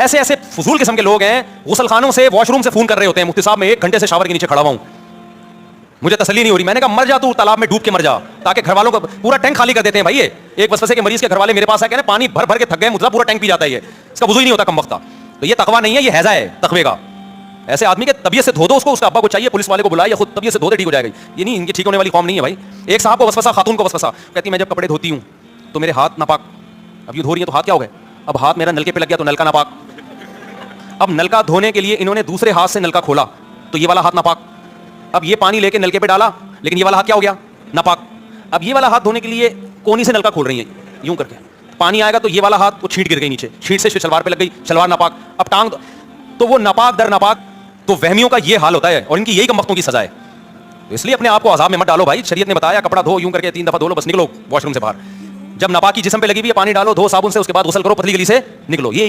ऐसे ऐसे फजूल किस्म के लोग हैं, गुसलखानों से वॉशरूम से फोन कर रहे होते हैं, मुफ्ती साहब मैं 1 घंटे से शावर के नीचे खड़ा हुआ हूं, मुझे तसल्ली नहीं हो रही। मैंने कहा मर जा तू, तालाब में डूब के मर जा, ताकि घर वालों का पूरा टैंक खाली कर देते हैं भाई। ये एक वसवसे के मरीज के घर वाले मेरे पास आके ना पानी भर भर के थक गए, मुझे पूरा टैंक पी जाता है, ये इसका वुजू ही नहीं होता कम वक्त। तो ये तकवा नहीं है, ये हैजा है तकवे का। ऐसे आदमी के तबीयत से धो दो उसको, उसका अब्बा को चाहिए पुलिस वाले को बुलाए या खुद तबीयत से धो दे, ठीक हो जाएगा। ये नहीं, इनकी ठीक होने वाली कौम नहीं है भाई। एक साहब को वसवसा, खातून को वसवसा, कहती मैं जब कपड़े धोती हूँ तो मेरे हाथ नापाक। अब ये धो रही है तो हाथ क्या हो गए, अब हाथ मेरा नलके पे लग गया तो नलका नापाक। अब नलका धोने के लिए इन्होंने दूसरे हाथ से नलका खोला तो ये वाला हाथ नापाक। अब ये पानी लेके नलके पे डाला, लेकिन ये वाला हाथ क्या हो गया, नापाक। अब ये वाला हाथ धोने के लिए कोनी से नलका खोल रही है यूं करके, पानी आएगा तो ये वाला हाथ वो छींट गिर गई नीचे, छींट से शलवार पे लग गई, शलवार नापाक। अब टांग तो वो नापाक दर नापाक। तो वहमियों का ये हाल होता है और इनकी यही कमबख्तों की सजा है। तो इसलिए अपने आप को अजाब में मत डालो भाई। शरीयत ने बताया कपड़ा धो यूं करके 3 दफा धो लो, बस निकलो वॉशरूम से बाहर। जब नापाकी जिस्म पे लगी हुई है पानी डालो, धो साबुन से, उसके बाद गुस्ल करो, पतली गली से निकलो। ये